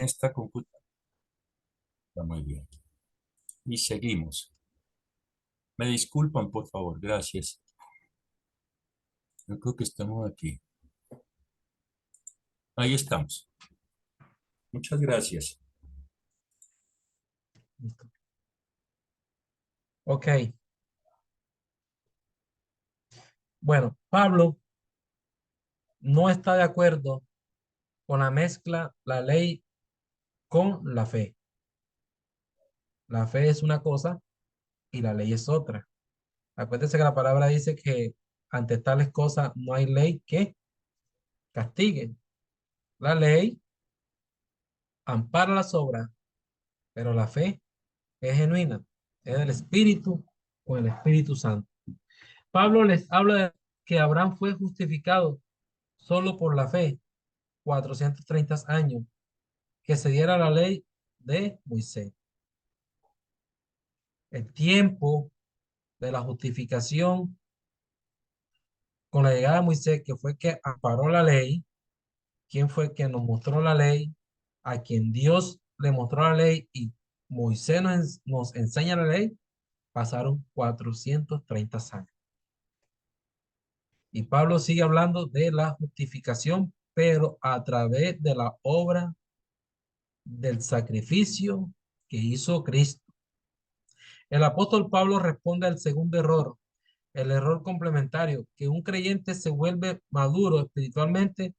esta computadora. Está muy bien. Y seguimos. Me disculpan, por favor. Gracias. Yo creo que estamos aquí. Ahí estamos. Muchas gracias. Listo. Ok. Bueno, Pablo no está de acuerdo con la mezcla, la ley con la fe. La fe es una cosa y la ley es otra. Acuérdense que la palabra dice que ante tales cosas no hay ley que castigue. La ley ampara las obras, pero la fe es genuina, es del Espíritu con el Espíritu Santo. Pablo les habla de que Abraham fue justificado solo por la fe, 430 años, que se diera la ley de Moisés. El tiempo de la justificación con la llegada de Moisés, que fue que amparó la ley, quien fue quien nos mostró la ley, a quien Dios le mostró la ley y Moisés nos enseña la ley, pasaron 430 años. Y Pablo sigue hablando de la justificación, pero a través de la obra del sacrificio que hizo Cristo. El apóstol Pablo responde al segundo error, el error complementario, que un creyente se vuelve maduro espiritualmente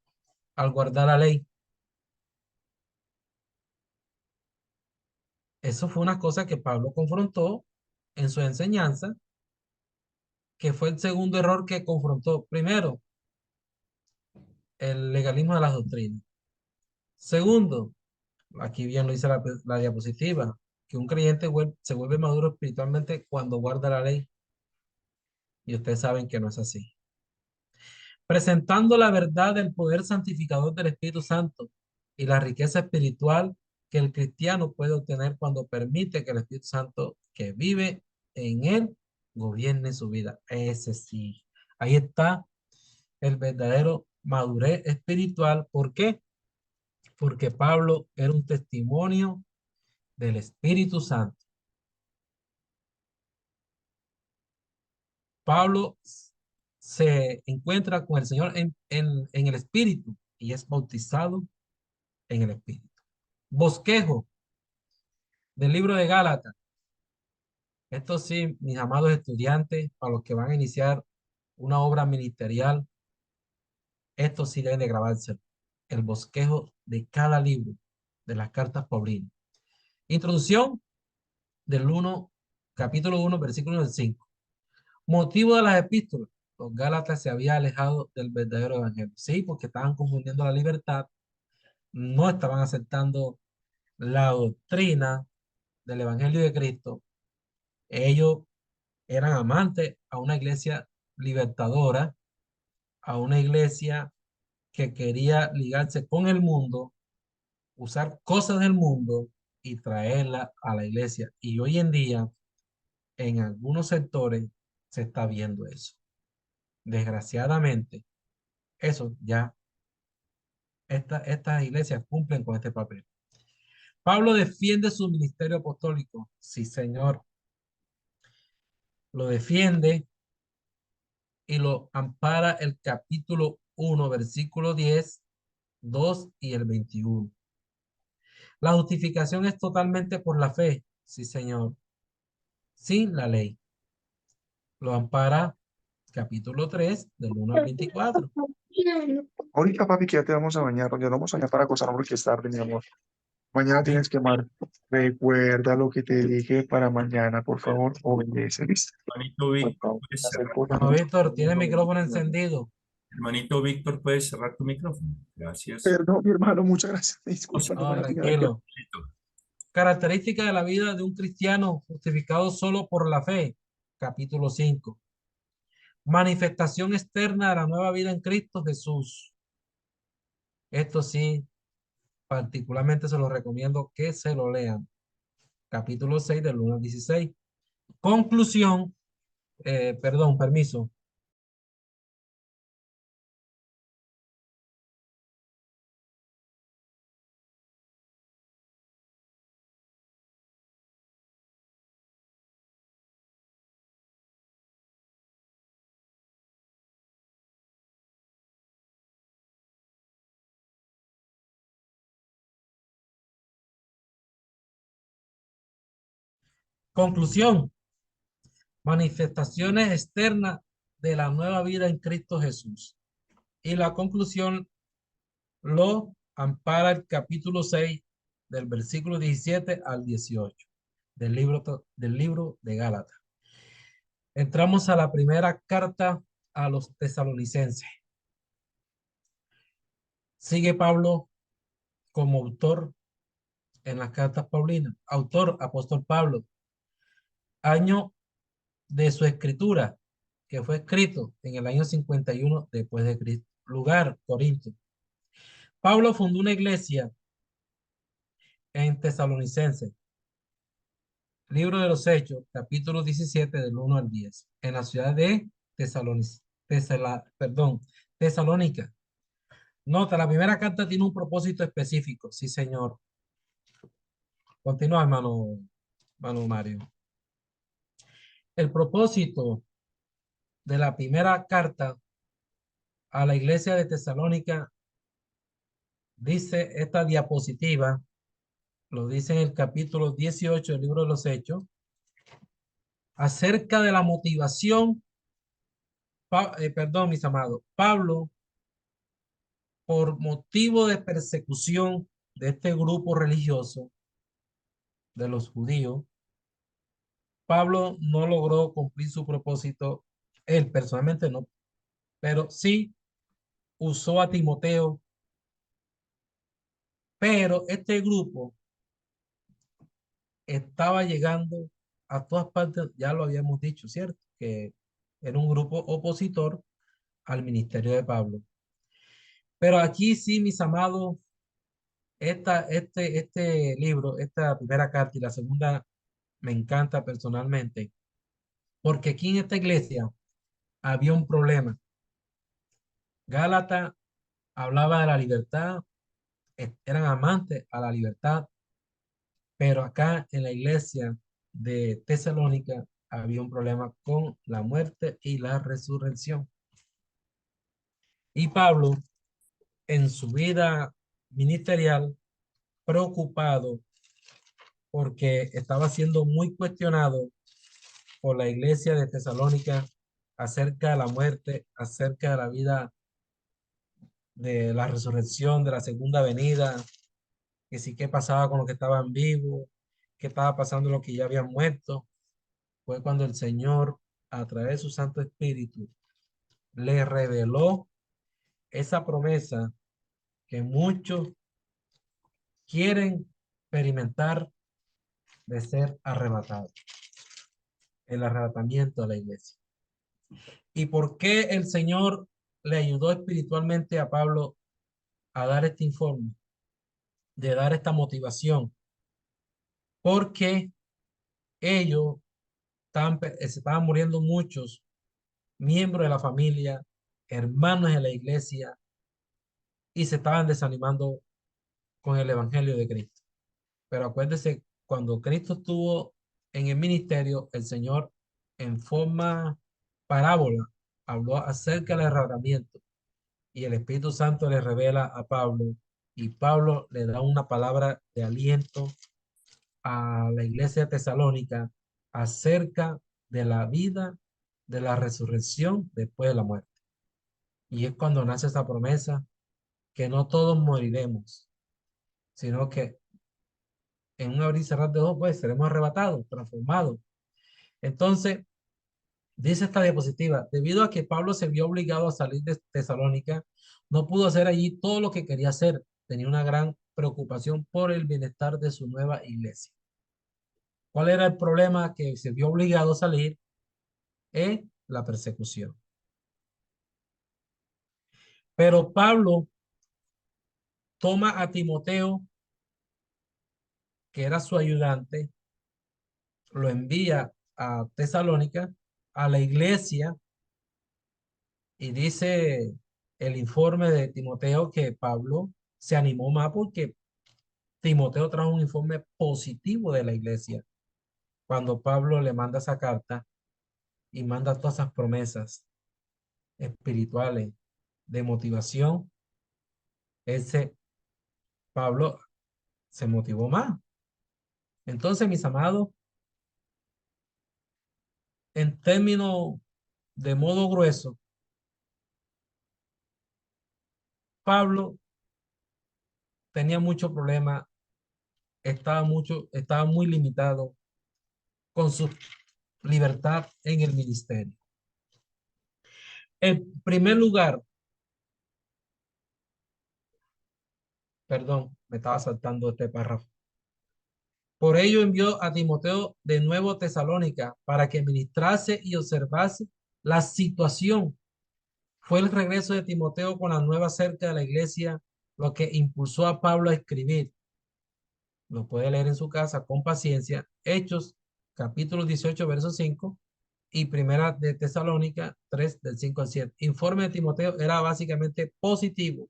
al guardar la ley. Eso fue una cosa que Pablo confrontó en su enseñanza, que fue el segundo error que confrontó. Primero, el legalismo de las doctrinas. Segundo, aquí bien lo dice la diapositiva, que un creyente se vuelve maduro espiritualmente cuando guarda la ley. Y ustedes saben que no es así. Presentando la verdad del poder santificador del Espíritu Santo y la riqueza espiritual que el cristiano puede obtener cuando permite que el Espíritu Santo que vive en él gobierne su vida. Ese sí. Ahí está el verdadero madurez espiritual. ¿Por qué? Porque Pablo era un testimonio del Espíritu Santo. Pablo se encuentra con el Señor en el Espíritu y es bautizado en el Espíritu. Bosquejo del libro de Gálatas. Esto sí, mis amados estudiantes, para los que van a iniciar una obra ministerial, esto sí debe de grabarse. El bosquejo de cada libro de las cartas paulinas. Introducción del capítulo 1, versículo 5. Motivo de las epístolas. Los Gálatas se habían alejado del verdadero evangelio. Sí, porque estaban confundiendo la libertad, no estaban aceptando la doctrina del evangelio de Cristo. Ellos eran amantes a una iglesia libertadora, a una iglesia que quería ligarse con el mundo, usar cosas del mundo y traerla a la iglesia. Y hoy en día, en algunos sectores, se está viendo eso. Desgraciadamente, eso ya, estas iglesias cumplen con este papel. Pablo defiende su ministerio apostólico. Sí, señor. Lo defiende y lo ampara el capítulo 1, versículo 10, 2 y el 21. La justificación es totalmente por la fe, sí, señor, sin la ley. Lo ampara capítulo 3, del 1 al 24. Ahorita, papi, que ya te vamos a bañar, ya no vamos a bañar para acostarnos porque es tarde, mi amor. Mañana tienes que amar. Recuerda lo que te dije para mañana, por favor, obedece, ¿listo? Hermanito Por Víctor, favor, ¿puedes hacer cerrar? cosas Bueno, Víctor, tiene el micrófono encendido. Hermanito Víctor, ¿puedes cerrar tu micrófono? Gracias. Perdón, mi hermano, muchas gracias. No se Disculpa, no No, me la preocupe, tenía que... tranquilo. Característica de la vida de un cristiano justificado solo por la fe. Capítulo 5. Manifestación externa de la nueva vida en Cristo Jesús. Esto sí, particularmente se lo recomiendo que se lo lean. Capítulo 6 del 1 al 16. Conclusión, perdón, permiso. Conclusión, manifestaciones externas de la nueva vida en Cristo Jesús. Y la conclusión lo ampara el capítulo 6 del versículo 17 al 18 del libro de Gálatas. Entramos a la primera carta a los tesalonicenses. Sigue Pablo como autor en las cartas paulinas. Autor, apóstol Pablo. Año de su escritura, que fue escrito en el año 51 después de Cristo. Lugar, Corinto. Pablo fundó una iglesia en Tesalonicenses. Libro de los Hechos, capítulo 17, del 1 al 10, en la ciudad de Tesalónica. Nota, la primera carta tiene un propósito específico. Sí, señor. Continúa, hermano Mario. El propósito de la primera carta a la iglesia de Tesalónica, dice esta diapositiva, lo dice en el capítulo 18 del libro de los Hechos, acerca de la motivación, mis amados, Pablo, por motivo de persecución de este grupo religioso de los judíos, Pablo no logró cumplir su propósito, él personalmente no, pero sí usó a Timoteo, pero este grupo estaba llegando a todas partes, ya lo habíamos dicho, ¿cierto? Que era un grupo opositor al ministerio de Pablo. Pero aquí sí, mis amados, este libro, esta primera carta y la segunda me encanta personalmente, porque aquí en esta iglesia había un problema. Gálata hablaba de la libertad, eran amantes a la libertad, pero acá en la iglesia de Tesalónica había un problema con la muerte y la resurrección. Y Pablo, en su vida ministerial, preocupado porque estaba siendo muy cuestionado por la iglesia de Tesalónica acerca de la muerte, acerca de la vida, de la resurrección, de la segunda venida, que sí qué pasaba con los que estaban vivos, qué estaba pasando con los que ya habían muerto. Fue cuando el Señor, a través de su Santo Espíritu, le reveló esa promesa que muchos quieren experimentar de ser arrebatados, el arrebatamiento de la iglesia. ¿Y por qué el Señor le ayudó espiritualmente a Pablo a dar este informe, de dar esta motivación? Porque ellos se estaban muriendo muchos miembros de la familia, hermanos de la iglesia, y se estaban desanimando con el evangelio de Cristo. Pero acuérdese, cuando Cristo estuvo en el ministerio, el Señor en forma parábola habló acerca del arrebatamiento y el Espíritu Santo le revela a Pablo y Pablo le da una palabra de aliento a la iglesia tesalónica acerca de la vida, de la resurrección después de la muerte. Y es cuando nace esa promesa que no todos moriremos, sino que en un abrir y cerrar de ojos, pues seremos arrebatados, transformados. Entonces, dice esta diapositiva, debido a que Pablo se vio obligado a salir de Tesalónica, no pudo hacer allí todo lo que quería hacer. Tenía una gran preocupación por el bienestar de su nueva iglesia. ¿Cuál era el problema? Que se vio obligado a salir en la persecución. Pero Pablo toma a Timoteo, que era su ayudante, lo envía a Tesalónica, a la iglesia, y dice el informe de Timoteo que Pablo se animó más porque Timoteo trajo un informe positivo de la iglesia. Cuando Pablo le manda esa carta y manda todas esas promesas espirituales de motivación, ese Pablo se motivó más. Entonces, mis amados, En términos de modo grueso, Pablo tenía muchos problemas, estaba muy limitado con su libertad en el ministerio. En primer lugar, perdón, me estaba saltando este párrafo. Por ello envió a Timoteo de nuevo a Tesalónica para que ministrase y observase la situación. Fue el regreso de Timoteo con la nueva acerca de la iglesia lo que impulsó a Pablo a escribir. Lo puede leer en su casa con paciencia. Hechos, capítulo 18, verso 5 y primera de Tesalónica 3, del 5 al 7. Informe de Timoteo era básicamente positivo,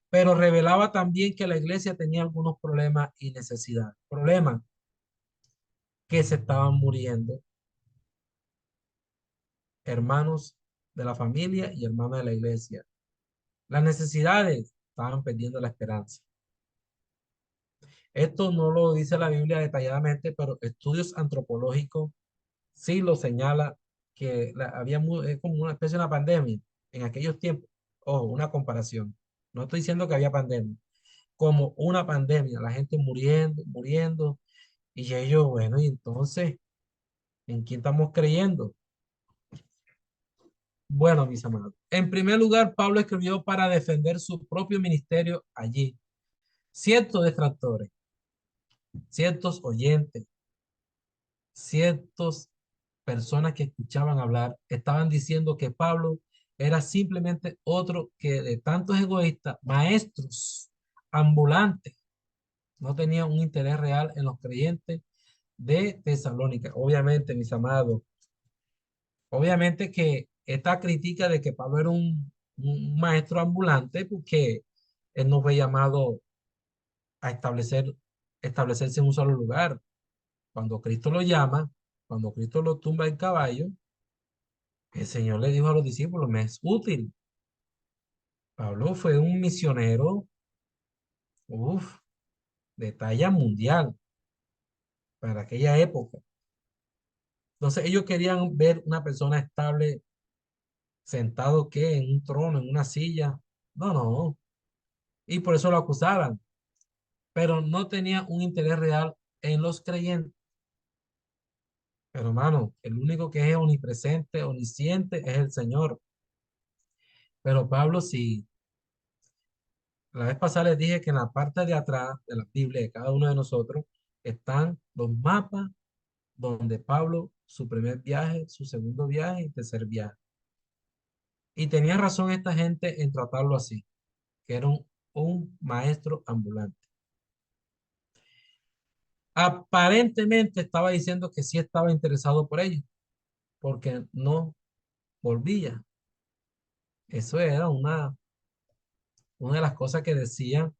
pero revelaba también que la iglesia tenía algunos problemas y necesidades. Problemas que se estaban muriendo hermanos de la familia y hermanos de la iglesia. Las necesidades estaban perdiendo la esperanza. Esto no lo dice la Biblia detalladamente, pero estudios antropológicos sí lo señala que es como una especie de una pandemia en aquellos tiempos. Ojo, una comparación. No estoy diciendo que había pandemia, como una pandemia, la gente muriendo, muriendo, y ellos, bueno, y entonces, ¿en quién estamos creyendo? Bueno, mis amados, en primer lugar, Pablo escribió para defender su propio ministerio allí. Ciertos detractores, ciertos oyentes, ciertas personas que escuchaban hablar, estaban diciendo que Pablo era simplemente otro que de tantos egoístas, maestros ambulantes, no tenía un interés real en los creyentes de Tesalónica. Obviamente, mis amados, obviamente que esta crítica de que Pablo era un maestro ambulante, porque él no fue llamado a establecerse en un solo lugar. Cuando Cristo lo llama, cuando Cristo lo tumba en caballo, el Señor le dijo a los discípulos, me es útil. Pablo fue un misionero, uf, de talla mundial para aquella época. Entonces ellos querían ver una persona estable sentado ¿qué? En un trono, en una silla. No, no. Y por eso lo acusaban. Pero no tenía un interés real en los creyentes. Pero hermano, el único que es omnipresente, omnisciente es el Señor. Pero Pablo sí. La vez pasada les dije que en la parte de atrás de la Biblia de cada uno de nosotros están los mapas donde Pablo, su primer viaje, su segundo viaje y tercer viaje. Y tenía razón esta gente en tratarlo así, que era un maestro ambulante. Aparentemente estaba diciendo que sí estaba interesado por ellos, porque no volvía. Eso era una de las cosas que decía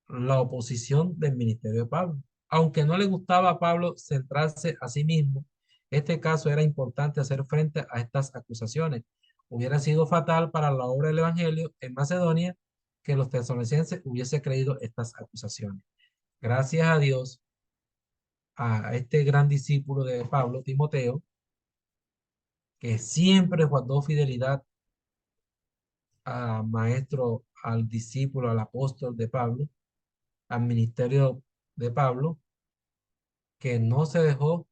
la oposición del ministerio de Pablo. Aunque no le gustaba a Pablo centrarse a sí mismo, este caso era importante hacer frente a estas acusaciones. Hubiera sido fatal para la obra del Evangelio en Macedonia que los tesalonicenses hubiesen creído estas acusaciones. Gracias a Dios, a este gran discípulo de Pablo, Timoteo, que siempre guardó fidelidad al maestro, al discípulo, al apóstol de Pablo, al ministerio de Pablo, que no se dejó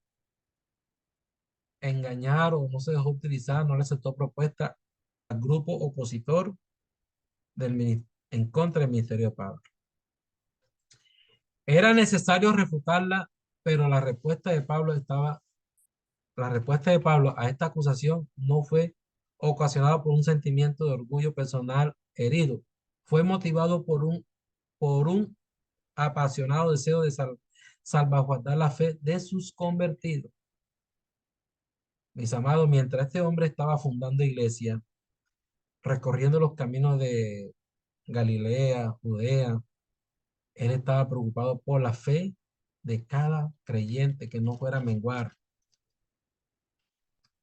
engañar o no se dejó utilizar, no le aceptó propuesta al grupo opositor en contra del ministerio de Pablo. Era necesario refutarla, pero la respuesta de Pablo a esta acusación no fue ocasionada por un sentimiento de orgullo personal herido, fue motivado por un apasionado deseo de salvaguardar la fe de sus convertidos. Mis amados, mientras este hombre estaba fundando iglesia, recorriendo los caminos de Galilea, Judea, él estaba preocupado por la fe de cada creyente que no fuera a menguar.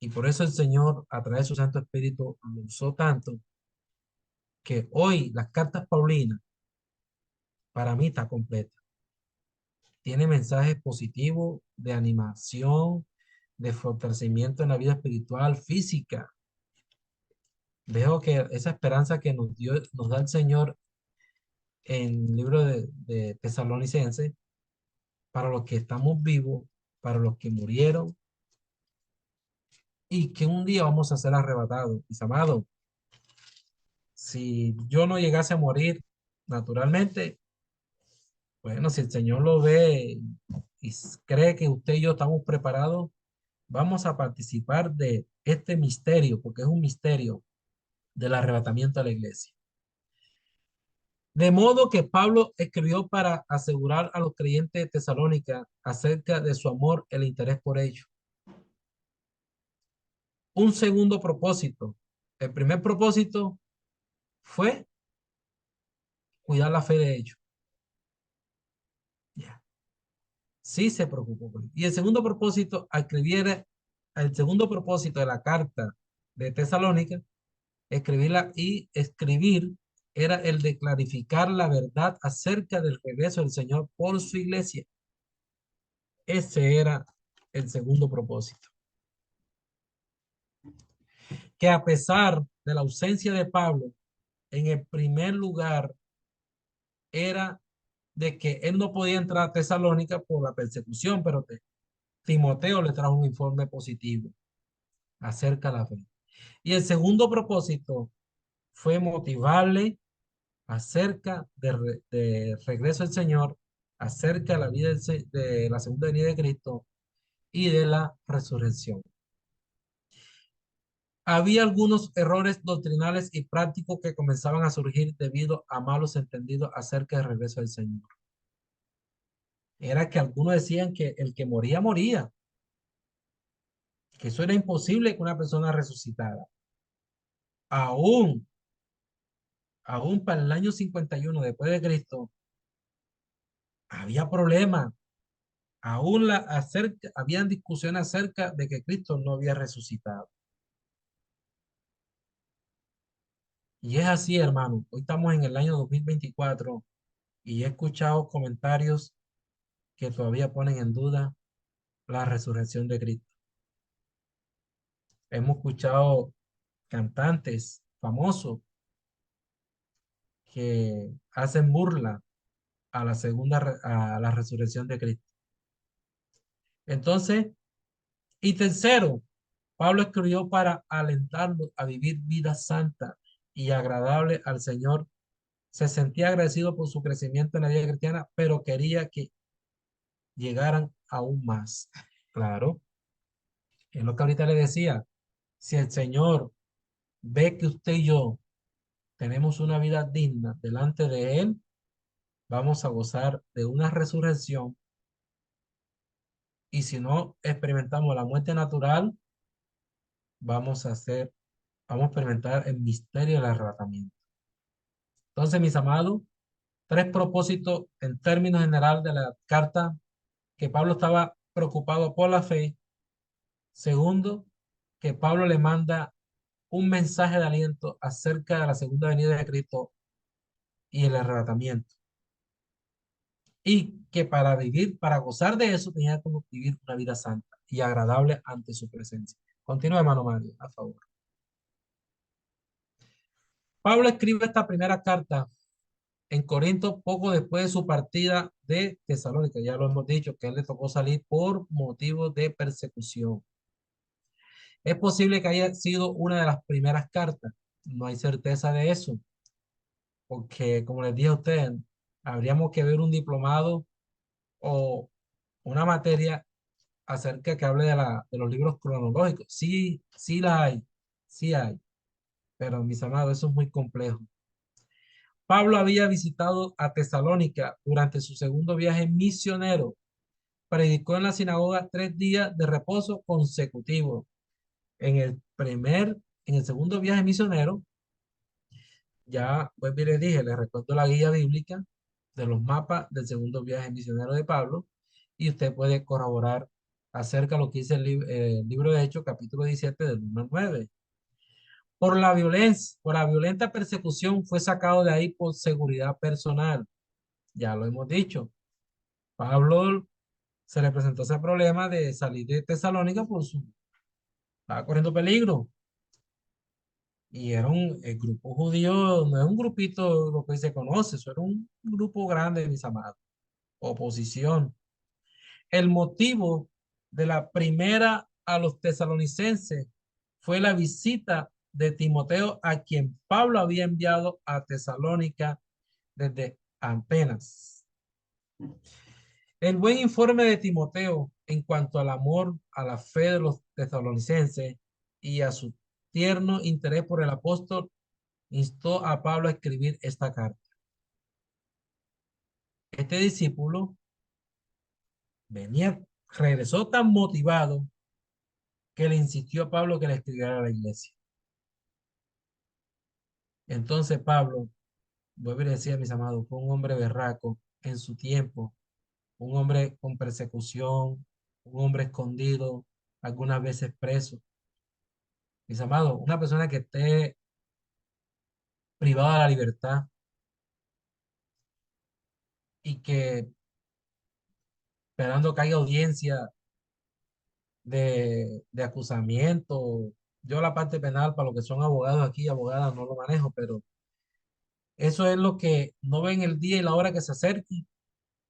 Y por eso el Señor, a través de su Santo Espíritu, lo usó tanto que hoy las cartas Paulinas, para mí, está completa. Tiene mensajes positivos de animación, de fortalecimiento en la vida espiritual, física. Veo que esa esperanza que nos da el Señor en el libro de Tesalonicenses, para los que estamos vivos, para los que murieron, y que un día vamos a ser arrebatados. Mis amados, si yo no llegase a morir naturalmente, bueno, si el Señor lo ve y cree que usted y yo estamos preparados, vamos a participar de este misterio, porque es un misterio del arrebatamiento de la iglesia. De modo que Pablo escribió para asegurar a los creyentes de Tesalónica acerca de su amor, el interés por ellos. Un segundo propósito. El primer propósito fue cuidar la fe de ellos. Ya. Sí se preocupó por ellos. Y el segundo propósito de la carta de Tesalónica, escribirla y escribir, era el de clarificar la verdad acerca del regreso del Señor por su iglesia. Ese era el segundo propósito. Que a pesar de la ausencia de Pablo, en el primer lugar era de que él no podía entrar a Tesalónica por la persecución, pero Timoteo le trajo un informe positivo acerca de la fe. Y el segundo propósito fue motivarle acerca de regreso del Señor, acerca de la vida de la segunda venida de Cristo y de la resurrección. Había algunos errores doctrinales y prácticos que comenzaban a surgir debido a malos entendidos acerca del regreso del Señor. Era que algunos decían que el que moría, moría, que eso era imposible que una persona resucitara. Aún, aún para el año 51 después de Cristo, había problemas. Aún habían discusiones acerca de que Cristo no había resucitado. Y es así, hermano. Hoy estamos en el año 2024 y he escuchado comentarios que todavía ponen en duda la resurrección de Cristo. Hemos escuchado cantantes famosos que hacen burla a a la resurrección de Cristo. Entonces, y tercero, Pablo escribió para alentarlos a vivir vida santa y agradable al Señor. Se sentía agradecido por su crecimiento en la vida cristiana, pero quería que llegaran aún más. Claro, es lo que ahorita le decía. Si el Señor ve que usted y yo tenemos una vida digna delante de Él, vamos a gozar de una resurrección. Y si no experimentamos la muerte natural, vamos vamos a experimentar el misterio del arrebatamiento. Entonces, mis amados, tres propósitos en términos general de la carta: que Pablo estaba preocupado por la fe. Segundo, que Pablo le manda un mensaje de aliento acerca de la segunda venida de Cristo y el arrebatamiento. Y que para gozar de eso, tenía que vivir una vida santa y agradable ante su presencia. Continúa, hermano Mario, a favor. Pablo escribe esta primera carta en Corinto poco después de su partida de Tesalónica. Ya lo hemos dicho, que a él le tocó salir por motivos de persecución. Es posible que haya sido una de las primeras cartas. No hay certeza de eso, porque como les dije a ustedes, habríamos que ver un diplomado o una materia acerca que hable de los libros cronológicos. Sí, sí hay, pero mis amados, eso es muy complejo. Pablo había visitado a Tesalónica durante su segundo viaje misionero. Predicó en la sinagoga 3 días de reposo consecutivos. En en el segundo viaje misionero, ya pues bien les dije, les recuerdo la guía bíblica de los mapas del segundo viaje misionero de Pablo, y usted puede corroborar acerca de lo que dice el libro de Hechos, capítulo 17, del 1 al 9. Por la violenta persecución fue sacado de ahí por seguridad personal. Ya lo hemos dicho. Pablo se le presentó ese problema de salir de Tesalónica por su, estaba corriendo peligro. Y era el grupo judío, no es un grupito lo que se conoce, eso era un grupo grande, mis amados. Oposición. El motivo de la primera a los tesalonicenses fue la visita de Timoteo, a quien Pablo había enviado a Tesalónica desde Atenas. El buen informe de Timoteo en cuanto al amor, a la fe de los tesalonicenses y a su tierno interés por el apóstol instó a Pablo a escribir esta carta. Este discípulo regresó tan motivado que le insistió a Pablo que le escribiera a la iglesia. Entonces Pablo, vuelvo y decía, mis amados, fue un hombre berraco en su tiempo, un hombre con persecución, un hombre escondido, algunas veces preso. Mis amados, una persona que esté privada de la libertad y que esperando que haya audiencia de acusamiento. Yo la parte penal, para lo que son abogados aquí, abogadas, no lo manejo, pero eso es lo que no ven el día y la hora que se acerque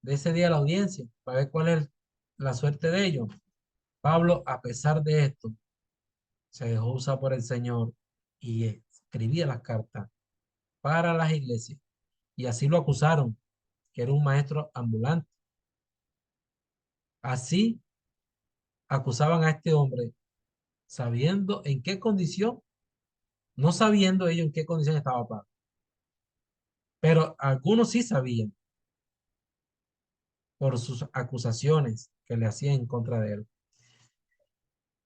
de ese día a la audiencia, para ver cuál es la suerte de ellos. Pablo, a pesar de esto, se dejó usar por el Señor y escribía las cartas para las iglesias. Y así lo acusaron, que era un maestro ambulante. Así acusaban a este hombre, sabiendo en qué condición, no sabiendo ellos en qué condición estaba Pablo. Pero algunos sí sabían por sus acusaciones que le hacían en contra de él.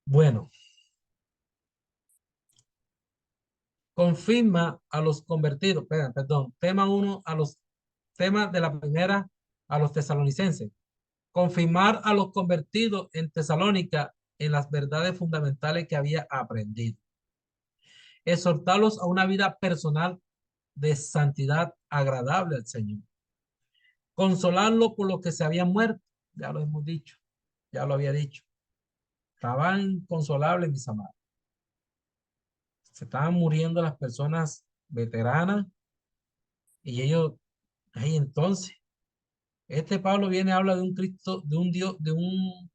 Bueno, confirma a los convertidos, perdón, tema uno a los temas de la primera a los tesalonicenses. Confirmar a los convertidos en Tesalónica en las verdades fundamentales que había aprendido. Exhortarlos a una vida personal de santidad agradable al Señor. Consolarlo por los que se habían muerto. Ya lo hemos dicho, ya lo había dicho. Estaban inconsolables, mis amados. Se estaban muriendo las personas veteranas y ellos, ahí entonces, este Pablo viene, habla de un Cristo, de un Dios, de un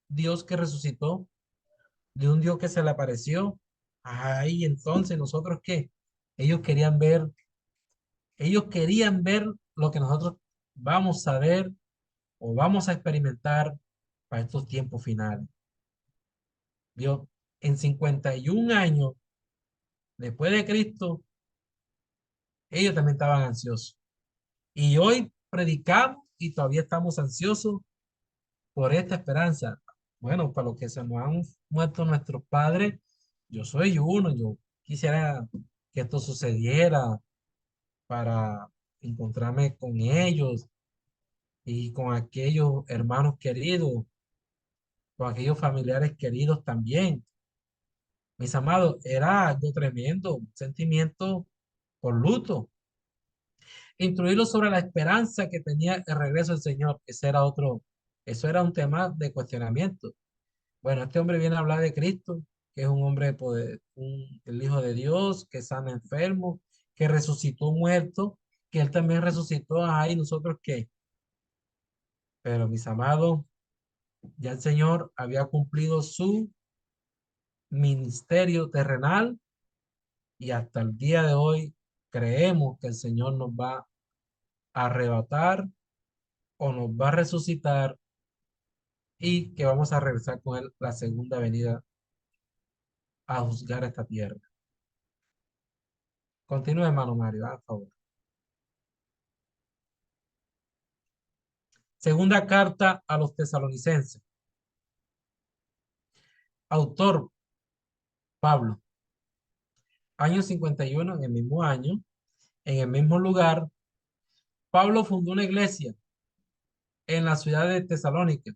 Dios que resucitó, de un Dios que se le apareció. Ahí entonces, ¿nosotros qué? Ellos querían ver, ellos querían ver lo que nosotros vamos a ver o vamos a experimentar para estos tiempos finales. Dios, en 51 años después de Cristo, ellos también estaban ansiosos. Y hoy predicamos y todavía estamos ansiosos por esta esperanza. Bueno, para los que se nos han muerto nuestros padres, yo soy uno, yo quisiera que esto sucediera para encontrarme con ellos y con aquellos hermanos queridos, con aquellos familiares queridos también. Mis amados, era algo tremendo, un sentimiento por luto. Instruirlos sobre la esperanza que tenía el regreso del Señor. Ese era otro, eso era un tema de cuestionamiento. Bueno, este hombre viene a hablar de Cristo, que es un hombre de poder, el Hijo de Dios, que sana enfermo, que resucitó muerto, que él también resucitó. Ay, nosotros qué. Pero mis amados, ya el Señor había cumplido su ministerio terrenal y hasta el día de hoy creemos que el Señor nos va a arrebatar o nos va a resucitar y que vamos a regresar con él la segunda venida a juzgar esta tierra. Continúe, hermano Mario, a favor. Segunda carta a los tesalonicenses. Autor, Pablo. Año 51, en el mismo año, en el mismo lugar, Pablo fundó una iglesia en la ciudad de Tesalónica.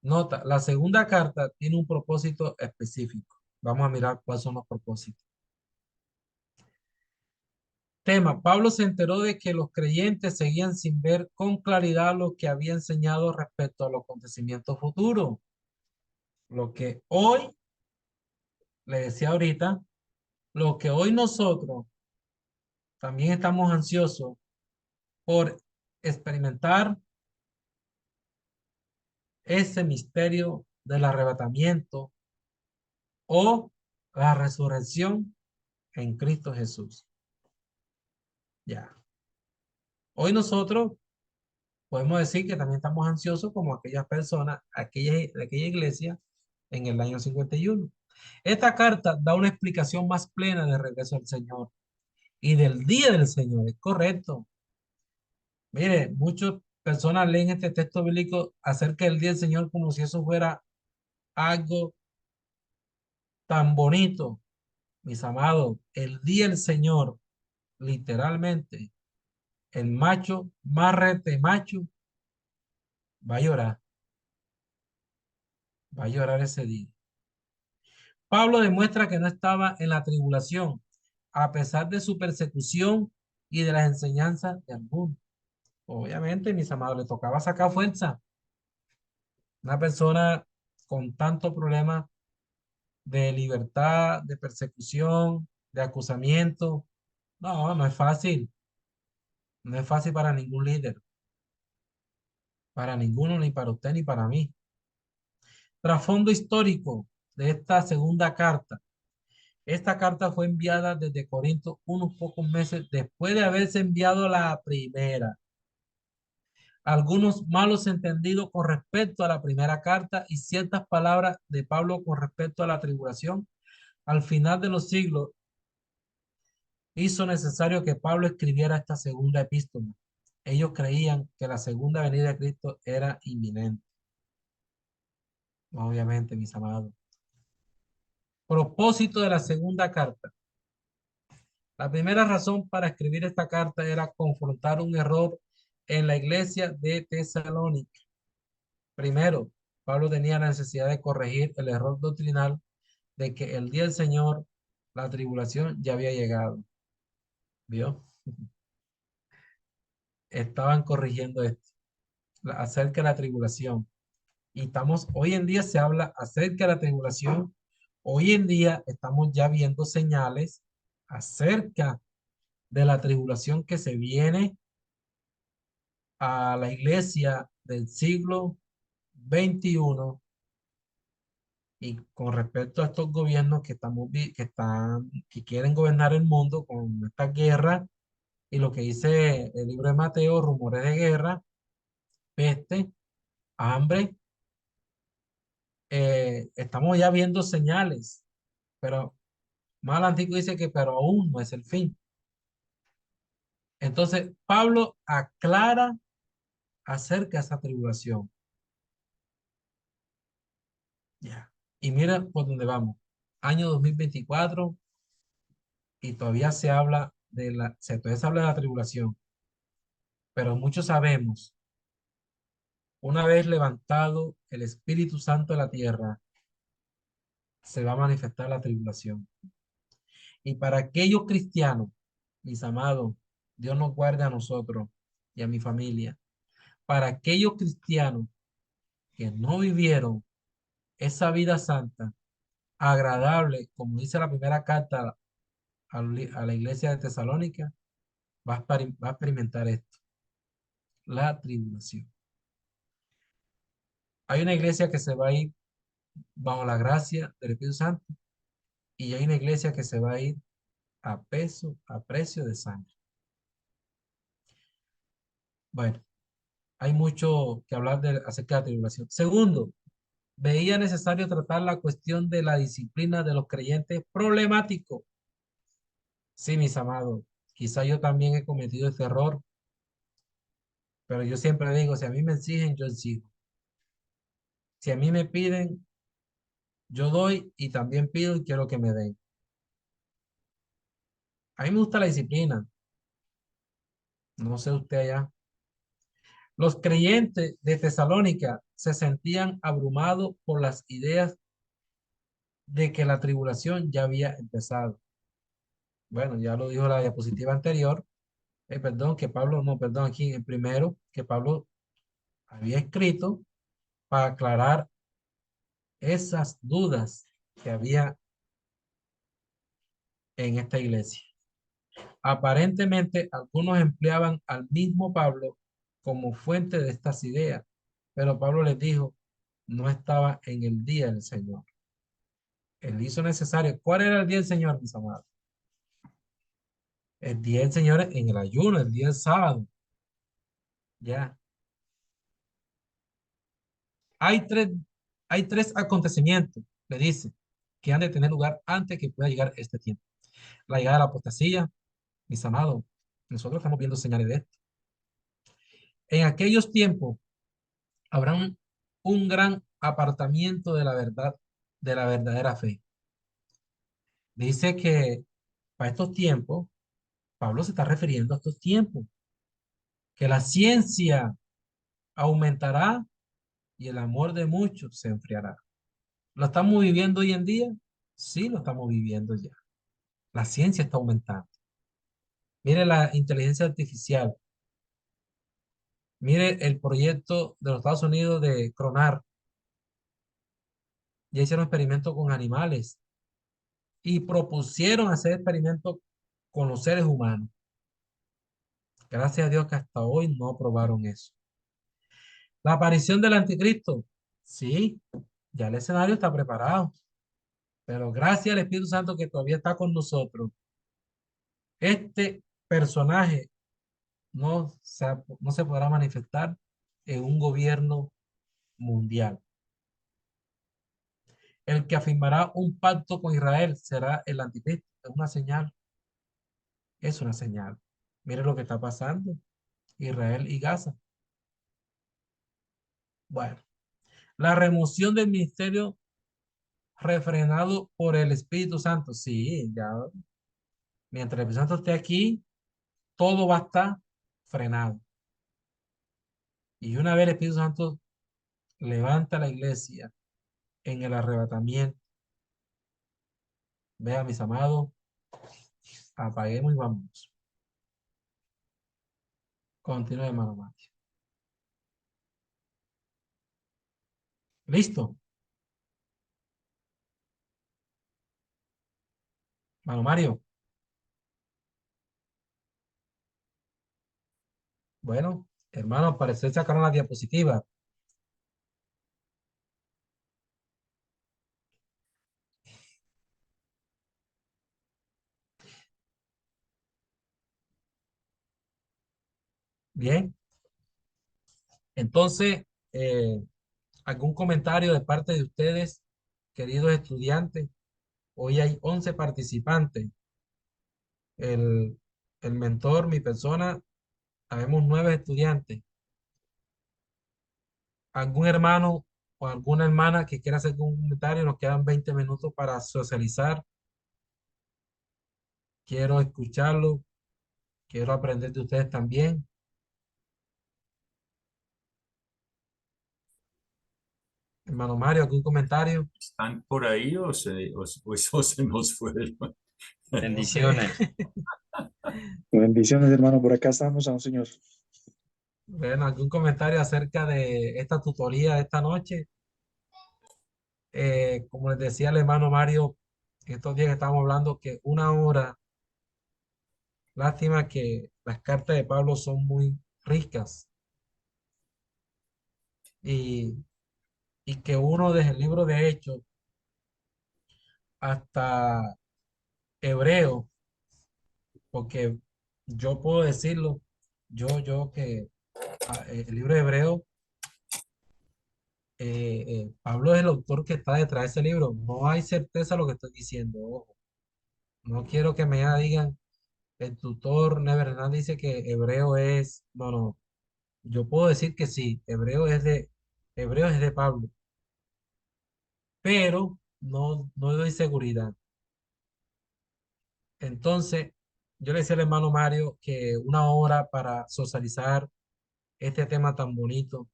Nota, la segunda carta tiene un propósito específico. Vamos a mirar cuáles son los propósitos. Tema, Pablo se enteró de que los creyentes seguían sin ver con claridad lo que había enseñado respecto a los acontecimientos futuros. Lo que hoy, le decía ahorita, lo que hoy nosotros también estamos ansiosos por experimentar ese misterio del arrebatamiento o la resurrección en Cristo Jesús. Ya. Hoy nosotros podemos decir que también estamos ansiosos como aquellas personas, de aquella iglesia en el año 51. Esta carta da una explicación más plena del regreso del Señor y del día del Señor. Es correcto. Mire, muchas personas leen este texto bíblico acerca del día del Señor como si eso fuera algo tan bonito. Mis amados, el día del Señor, literalmente, el macho, marrete macho, va a llorar, va a llorar ese día. Pablo demuestra que no estaba en la tribulación, a pesar de su persecución y de las enseñanzas de algunos. Obviamente, mis amados, le tocaba sacar fuerza. Una persona con tantos problemas de libertad, de persecución, de acusamiento. No, no es fácil. No es fácil para ningún líder, para ninguno, ni para usted, ni para mí. Trasfondo histórico de esta segunda carta. Esta carta fue enviada desde Corinto unos pocos meses después de haberse enviado la primera. Algunos malos entendidos con respecto a la primera carta y ciertas palabras de Pablo con respecto a la tribulación al final de los siglos hizo necesario que Pablo escribiera esta segunda epístola. Ellos creían que la segunda venida de Cristo era inminente. Obviamente, mis amados. Propósito de la segunda carta. La primera razón para escribir esta carta era confrontar un error en la iglesia de Tesalónica. Primero, Pablo tenía la necesidad de corregir el error doctrinal de que el día del Señor, la tribulación, ya había llegado. ¿Vio? Estaban corrigiendo esto acerca de la tribulación. Y hoy en día se habla acerca de la tribulación. Hoy en día estamos ya viendo señales acerca de la tribulación que se viene a la iglesia del siglo XXI y con respecto a estos gobiernos que quieren gobernar el mundo con esta guerra y lo que dice el libro de Mateo, rumores de guerra, peste, hambre, estamos ya viendo señales, pero más antiguo dice que pero aún no es el fin. Entonces, Pablo aclara acerca de esa tribulación. Ya. Y mira por dónde vamos. Año 2024 y todavía todavía se habla de la tribulación, pero muchos sabemos, una vez levantado el Espíritu Santo de la tierra, se va a manifestar la tribulación. Y para aquellos cristianos, mis amados, Dios nos guarde a nosotros y a mi familia. Para aquellos cristianos que no vivieron esa vida santa, agradable, como dice la primera carta a la iglesia de Tesalónica, va a experimentar esto, la tribulación. Hay una iglesia que se va a ir bajo la gracia del Espíritu Santo y hay una iglesia que se va a ir a precio de sangre. Bueno, hay mucho que hablar acerca de la tribulación. Segundo, veía necesario tratar la cuestión de la disciplina de los creyentes problemáticos. Sí, mis amados, quizá yo también he cometido este error, pero yo siempre digo, si a mí me exigen, yo exijo. Si a mí me piden, yo doy y también pido y quiero que me den. A mí me gusta la disciplina, no sé usted allá. Los creyentes de Tesalónica se sentían abrumados por las ideas de que la tribulación ya había empezado. Bueno, ya lo dijo la diapositiva anterior. Perdón, que Pablo, no, perdón, aquí el primero, que Pablo había escrito para aclarar esas dudas que había en esta iglesia. Aparentemente, algunos empleaban al mismo Pablo como fuente de estas ideas, pero Pablo les dijo, no estaba en el día del Señor. Él hizo necesario. ¿Cuál era el día del Señor, mis amados? El día del Señor en el ayuno, el día del sábado. Ya. Hay tres, hay tres acontecimientos, le dice, que han de tener lugar antes que pueda llegar este tiempo. La llegada de la apostasía, mis amados, nosotros estamos viendo señales de esto. En aquellos tiempos habrá un gran apartamiento de la verdad, de la verdadera fe. Dice que para estos tiempos, Pablo se está refiriendo a estos tiempos, que la ciencia aumentará y el amor de muchos se enfriará. ¿Lo estamos viviendo hoy en día? Sí, lo estamos viviendo ya. La ciencia está aumentando. Mire la inteligencia artificial. Mire el proyecto de los Estados Unidos de Cronar. Ya hicieron experimentos con animales y propusieron hacer experimentos con los seres humanos. Gracias a Dios que hasta hoy no aprobaron eso. La aparición del anticristo. Sí, ya el escenario está preparado. Pero gracias al Espíritu Santo que todavía está con nosotros, este personaje no se podrá manifestar en un gobierno mundial. El que afirmará un pacto con Israel será el anticristo. Es una señal. Es una señal. Mire lo que está pasando. Israel y Gaza. Bueno, la remoción del ministerio refrenado por el Espíritu Santo. Sí, ya. Mientras el Espíritu Santo esté aquí, todo va a estar frenado. Y una vez el Espíritu Santo levanta la iglesia en el arrebatamiento, vea, mis amados, apaguemos y vamos. Continúe, hermano Mario. ¿Listo? Hermano Mario. Bueno, hermano, al parecer sacaron la diapositiva. Bien. Entonces, ¿algún comentario de parte de ustedes, queridos estudiantes? Hoy hay 11 participantes. El, el mentor, mi persona, habemos 9 estudiantes. ¿Algún hermano o alguna hermana que quiera hacer un comentario? Nos quedan 20 minutos para socializar. Quiero escucharlo. Quiero aprender de ustedes también. Hermano Mario, ¿algún comentario? ¿Están por ahí o se nos fueron? No sé. Bendiciones. Bendiciones, hermano. Por acá estamos, a un señor. Bueno, ¿algún comentario acerca de esta tutoría de esta noche? Como les decía el hermano Mario, estos días que estamos hablando que una hora, lástima que las cartas de Pablo son muy ricas y, y que uno desde el libro de Hechos hasta Hebreo, porque yo puedo decirlo, yo que el libro de Hebreo, Pablo es el autor que está detrás de ese libro, no hay certeza de lo que estoy diciendo, ojo. No quiero que me digan, el tutor Never Hernández dice que Hebreo es, no, no, yo puedo decir que sí, Hebreo es de Pablo, pero no doy seguridad. Entonces, yo le decía al hermano Mario que una hora para socializar este tema tan bonito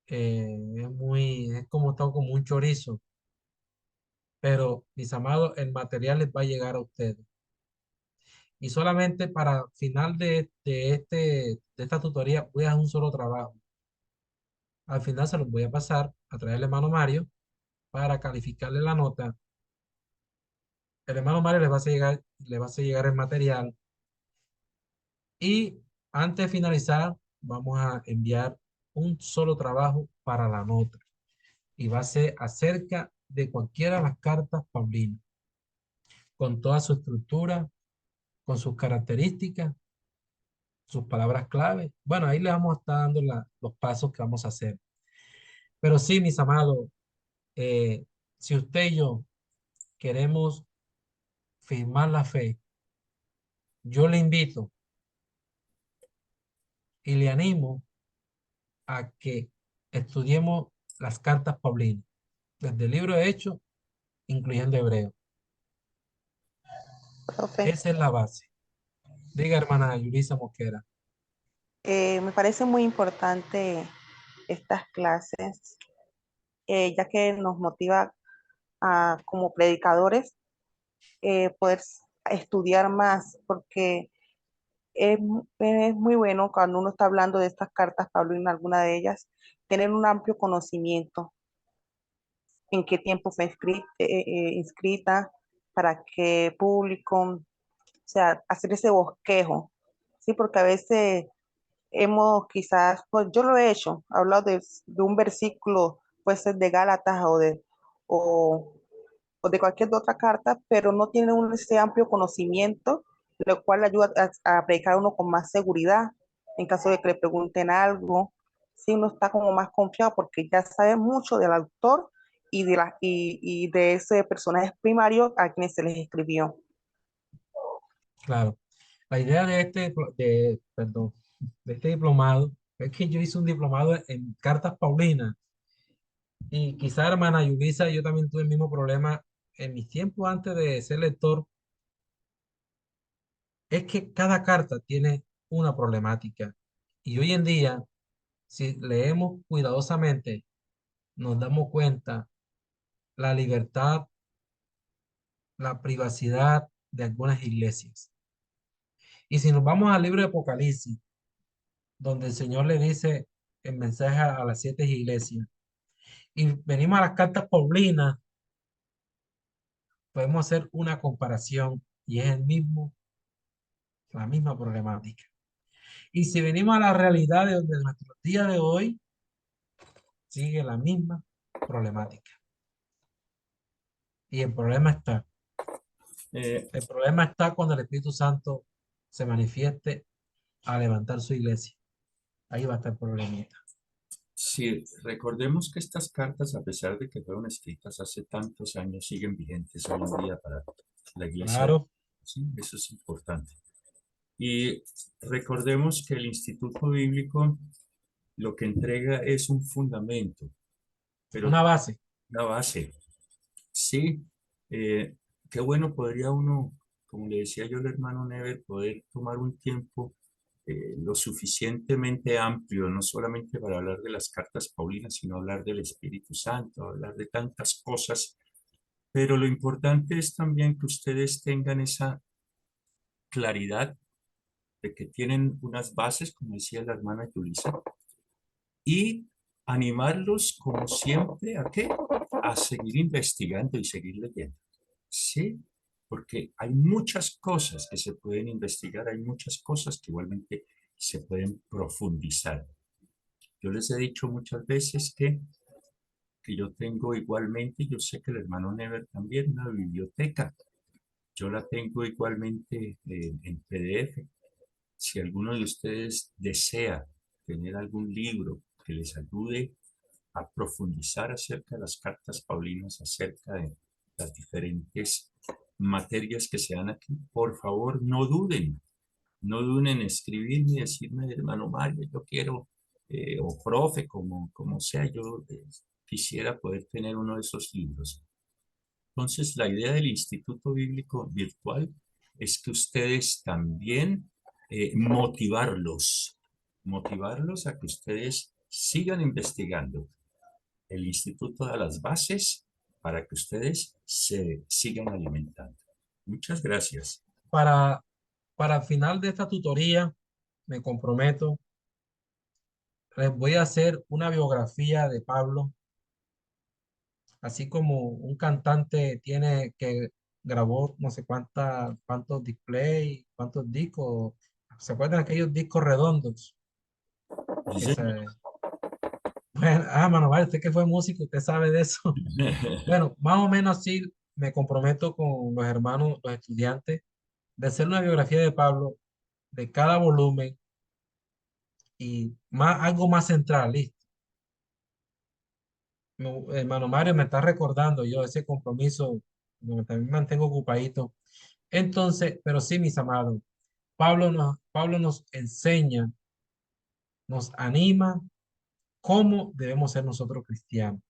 es como está como un chorizo. pero mis amados, el material les va a llegar a ustedes. Y solamente para final de esta tutoría voy a hacer un solo trabajo. Al final se los voy a pasar a traer al hermano Mario para calificarle la nota. El hermano Mario le va a hacer llegar el material. Y antes de finalizar, vamos a enviar un solo trabajo para la nota. Y va a ser acerca de cualquiera de las cartas paulinas, con toda su estructura, con sus características, sus palabras clave. Bueno, ahí le vamos a estar dando los pasos que vamos a hacer. Pero sí, mis amados, eh, si usted y yo queremos firmar la fe, yo le invito y le animo a que estudiemos las cartas paulinas, desde el libro de Hechos, incluyendo Hebreo. Profe, Esa es la base. Diga, hermana Yulisa Mosquera. me parece muy importante estas clases, ya que nos motiva como predicadores poder estudiar más, porque es muy bueno cuando uno está hablando de estas cartas, Pablo, en alguna de ellas, tener un amplio conocimiento en qué tiempo fue inscrita, para qué público, o sea, hacer ese bosquejo, ¿sí? Porque a veces hemos quizás, pues yo lo he hecho, hablado de un versículo, puede ser de Gálatas o, o de cualquier otra carta, pero no tiene ese amplio conocimiento, lo cual le ayuda a predicar uno con más seguridad en caso de que le pregunten algo. Si uno está como más confiado porque ya sabe mucho del autor y de ese personaje primario a quienes se les escribió. Claro. La idea perdón, de este diplomado es que yo hice un diplomado en cartas paulinas y quizá, hermana Yulisa, yo también tuve el mismo problema en mis tiempos antes de ser lector. Es que cada carta tiene una problemática y hoy en día, si leemos cuidadosamente, nos damos cuenta la libertad, la privacidad de algunas iglesias. Y si nos vamos al libro de Apocalipsis, donde el Señor le dice el mensaje a las 7 iglesias, y venimos a las cartas paulinas, podemos hacer una comparación y es la misma problemática. Y si venimos a la realidad de nuestros días de hoy, sigue la misma problemática. Y Eh, el problema está cuando el Espíritu Santo se manifieste a levantar su iglesia. Ahí va a estar el problemita. sí, recordemos que estas cartas, a pesar de que fueron escritas hace tantos años, siguen vigentes hoy en día para la iglesia. Claro, Sí, eso es importante. Y recordemos que el Instituto Bíblico lo que entrega es un fundamento, pero una base. una base. Sí, eh, qué bueno podría uno, como le decía yo al hermano Never, poder tomar un tiempo lo suficientemente amplio, no solamente para hablar de las cartas paulinas, sino hablar del Espíritu Santo, hablar de tantas cosas. Pero lo importante es también que ustedes tengan esa claridad de que tienen unas bases, como decía la hermana Yulisa, y animarlos, como siempre, ¿a qué? A seguir investigando y seguir leyendo. Sí, porque hay muchas cosas que se pueden investigar, hay muchas cosas que igualmente se pueden profundizar. Yo les he dicho muchas veces que yo tengo igualmente, yo sé que el hermano Never también, una biblioteca. Yo la tengo igualmente en PDF. Si alguno de ustedes desea tener algún libro que les ayude a profundizar acerca de las cartas paulinas, acerca de las diferentes materias que se dan aquí, por favor, no duden en escribirme y decirme, hermano Mario, yo quiero, o profe, como sea, yo quisiera poder tener uno de esos libros. Entonces, la idea del Instituto Bíblico Virtual es que ustedes también motivarlos a que ustedes sigan investigando. El instituto da las bases para que ustedes se sigan alimentando. Muchas gracias. Para el final de esta tutoría, me comprometo, les voy a hacer una biografía de Pablo, así como un cantante tiene que grabó no sé cuántos display, cuántos discos. ¿Se acuerdan de aquellos discos redondos? Sí, Que señor. se, bueno, mano, vale, usted que fue músico, usted sabe de eso. Bueno, más o menos así me comprometo con los hermanos, los estudiantes, de hacer una biografía de Pablo, de cada volumen y más, algo más central, ¿listo? Hermano Mario me está recordando yo ese compromiso, también me mantengo ocupadito. Entonces, pero sí, mis amados, Pablo nos enseña, nos anima cómo debemos ser nosotros cristianos.